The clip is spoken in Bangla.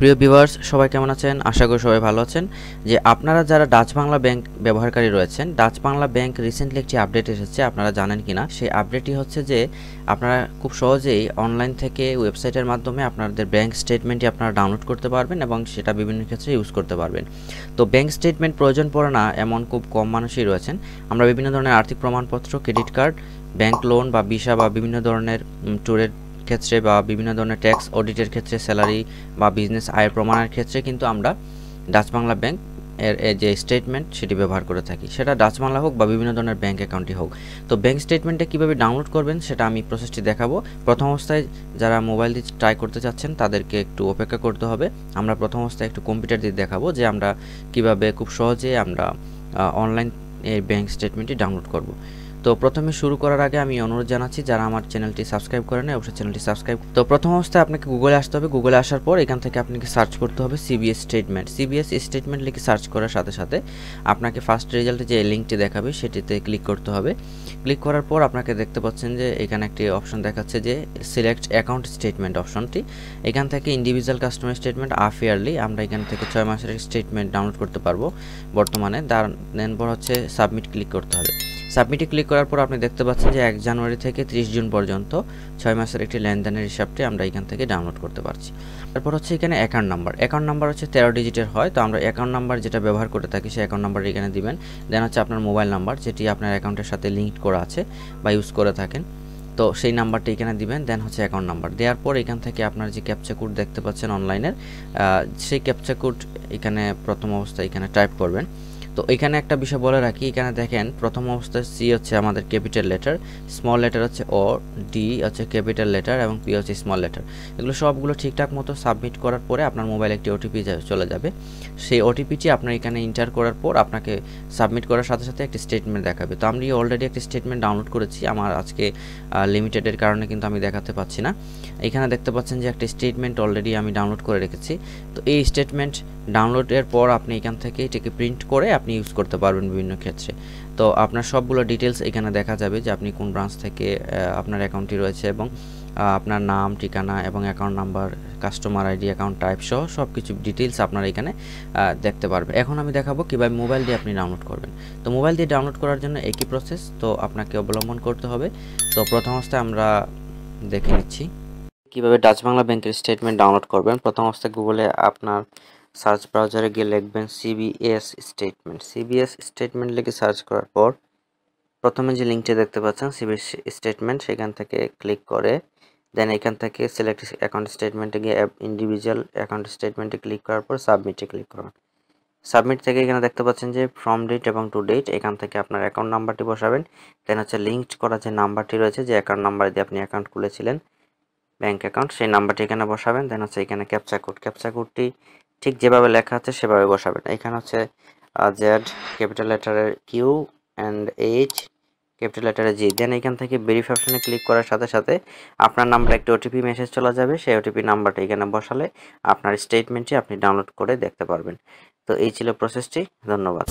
প্রিয় ভিউয়ার্স সবাই কেমন আছেন? আশা করি সবাই ভালো আছেন। যে আপনারা যারা ডাচ বাংলা ব্যাংক ব্যবহারকারী রয়েছেন, ডাচ বাংলা ব্যাংক রিসেন্টলি একটি আপডেট এসেছে, আপনারা জানেন কিনা? সেই আপডেটটি হচ্ছে যে আপনারা খুব সহজেই অনলাইন থেকে ওয়েবসাইটের মাধ্যমে আপনাদের ব্যাংক স্টেটমেন্টটি আপনারা ডাউনলোড করতে পারবেন এবং সেটা বিভিন্ন ক্ষেত্রে ইউজ করতে পারবেন। তো ব্যাংক স্টেটমেন্ট প্রয়োজন পড়ে না এমন খুব কম মানুষই রয়েছেন। আমরা বিভিন্ন ধরনের আর্থিক প্রমাণপত্র, ক্রেডিট কার্ড, ব্যাংক লোন বা ভিসা বা বিভিন্ন ধরনের ট্যুরের ক্ষেত্রে বা বিভিন্ন ধরনের ট্যাক্স অডিটের ক্ষেত্রে, স্যালারি বা বিজনেস আয়ের প্রমাণের ক্ষেত্রে কিন্তু আমরা ডাচ বাংলা ব্যাংক এর যে স্টেটমেন্ট সেটি ব্যবহার করে থাকি, সেটা ডাচ বাংলা হোক বা বিভিন্ন ধরনের ব্যাংক অ্যাকাউন্টই হোক। তো ব্যাংক স্টেটমেন্টটা কীভাবে ডাউনলোড করবেন সেটা আমি প্রসেসটি দেখাবো। প্রথম অবস্থায় যারা মোবাইল দিয়ে ট্রাই করতে চাচ্ছেন তাদেরকে একটু অপেক্ষা করতে হবে। আমরা প্রথম অবস্থায় একটু কম্পিউটার দিয়ে দেখাবো যে আমরা কীভাবে খুব সহজে আমরা অনলাইন এই ব্যাংক স্টেটমেন্টটি ডাউনলোড করব। তো প্রথমে শুরু করার আগে আমি অনুরোধ জানাচ্ছি যারা আমার চ্যানেলটি সাবস্ক্রাইব করেন অবশ্যই চ্যানেলটি সাবস্ক্রাইব। তো প্রথম অবস্থায় আপনাকে গুগলে আসতে হবে। গুগলে আসার পর এখান থেকে আপনাকে সার্চ করতে হবে সিবিএস স্টেটমেন্ট। সিবিএস স্টেটমেন্ট লিখে সার্চ করার সাথে সাথে আপনাকে ফার্স্ট রেজাল্টে যে লিঙ্কটি দেখাবে সেটিতে ক্লিক করতে হবে। ক্লিক করার পর আপনাকে দেখতে পাচ্ছেন যে এখানে একটি অপশন দেখাচ্ছে যে সিলেক্ট অ্যাকাউন্ট স্টেটমেন্ট অপশনটি। এখান থেকে individual customer statement half yearly আমরা এখান থেকে 6 মাসের স্টেটমেন্ট ডাউনলোড করতে পারবো বর্তমানে। দেন পর হচ্ছে সাবমিট ক্লিক করতে হবে। সাবমিটে ক্লিক করার পর আপনি দেখতে পাচ্ছেন যে 1 জানুয়ারি থেকে 30 জুন পর্যন্ত 6 মাসের একটি লেনদেনের হিসাবটি আমরা এখান থেকে ডাউনলোড করতে পারছি। তারপর হচ্ছে এখানে অ্যাকাউন্ট নাম্বার হচ্ছে 13 ডিজিটের হয়। তো আমরা অ্যাকাউন্ট নাম্বার যেটা ব্যবহার করে থাকি সেই অ্যাকাউন্ট নাম্বার এখানে দিবেন। দেন হচ্ছে আপনার মোবাইল নাম্বার যেটি আপনার অ্যাকাউন্টের সাথে লিঙ্ক করা আছে বা ইউজ করে থাকেন, তো সেই নাম্বারটি এখানে দিবেন। দেন হচ্ছে অ্যাকাউন্ট নাম্বার দেওয়ার পর এখান থেকে আপনার যে ক্যাপচা কোড দেখতে পাচ্ছেন অনলাইনের, সেই ক্যাপচা কোড এখানে প্রথম অবস্থায় এখানে টাইপ করবেন। তো এখানে একটা বিষয় বলে রাখি, এখানে দেখেন প্রথম অবস্থায় সি হচ্ছে আমাদের ক্যাপিটাল লেটার, স্মল লেটার হচ্ছে ও, ডি হচ্ছে ক্যাপিটাল লেটার এবং পি হচ্ছে স্মল লেটার। এগুলো সবগুলো ঠিকঠাক মতো সাবমিট করার পরে আপনার মোবাইলে একটি ওটিপি চলে যাবে। সেই ওটিপিটি আপনার এখানে এন্টার করার পর আপনাকে সাবমিট করার সাথে সাথে একটি স্টেটমেন্ট দেখাবে। তো আমি অলরেডি একটি স্টেটমেন্ট ডাউনলোড করেছি, আমার আজকে লিমিটেডের কারণে কিন্তু আমি দেখাতে পাচ্ছি না। এখানে দেখতে পাচ্ছেন যে একটি স্টেটমেন্ট অলরেডি আমি ডাউনলোড করে রেখেছি। তো এই স্টেটমেন্ট ডাউনলোডের পর আপনি এখান থেকে এটাকে প্রিন্ট করে আপনি ইউজ করতে পারবেন বিভিন্ন ক্ষেত্রে। তো আপনার সবগুলো ডিটেলস এখানে দেখা যাবে যে আপনি কোন ব্রাঞ্চ থেকে আপনার অ্যাকাউন্টটি রয়েছে এবং আপনার নাম, ঠিকানা এবং account number, customer ID, account type সহ সব কিছু ডিটেলস আপনারা এখানে দেখতে পারবেন। এখন আমি দেখাবো কীভাবে মোবাইল দিয়ে আপনি ডাউনলোড করবেন। তো মোবাইল দিয়ে ডাউনলোড করার জন্য একই প্রসেস তো আপনাকে অবলম্বন করতে হবে। তো প্রথম অবস্থায় আমরা দেখে নিচ্ছি কীভাবে ডাচ বাংলা ব্যাংকের স্টেটমেন্ট ডাউনলোড করবেন। প্রথম অবস্থায় গুগলে আপনার সার্চ ব্রাউজারে গিয়ে লিখবেন সিবিএস স্টেটমেন্ট। সিবিএস স্টেটমেন্ট লিখে সার্চ করার পর প্রথমে যে লিঙ্কটি দেখতে পাচ্ছেন সিবিএস স্টেটমেন্ট, সেখান থেকে ক্লিক করে দেন এখান থেকে সিলেক্ট অ্যাকাউন্ট স্টেটমেন্টে গিয়ে ইন্ডিভিজুয়াল অ্যাকাউন্ট স্টেটমেন্টে ক্লিক করার পর সাবমিটে ক্লিক করবেন। সাবমিট থেকে এখানে দেখতে পাচ্ছেন যে ফ্রম ডেট এবং টু ডেট, এখান থেকে আপনার অ্যাকাউন্ট নাম্বারটি বসাবেন। দেন হচ্ছে লিঙ্কড করা যে নাম্বারটি রয়েছে, যে অ্যাকাউন্ট নাম্বার দিয়ে আপনি অ্যাকাউন্ট খুলেছিলেন ব্যাংক অ্যাকাউন্ট, সেই নাম্বারটি এখানে বসাবেন। দেন হচ্ছে এখানে ক্যাপচা কোডটি ঠিক যেভাবে লেখা আছে সেভাবে বসাবেন। এখানে হচ্ছে জেড ক্যাপিটাল লেটারের কিউ অ্যান্ড এইচ ক্যাপিটাল লেটারের জি। দেন এখান থেকে ভেরিফাই অপশনে ক্লিক করার সাথে সাথে আপনার নাম্বারে একটি ওটিপি মেসেজ চলে যাবে। সেই ওটিপি নাম্বারটা এখানে বসালে আপনার স্টেটমেন্টটি আপনি ডাউনলোড করে দেখতে পারবেন। তো এই ছিল প্রসেসটি। ধন্যবাদ।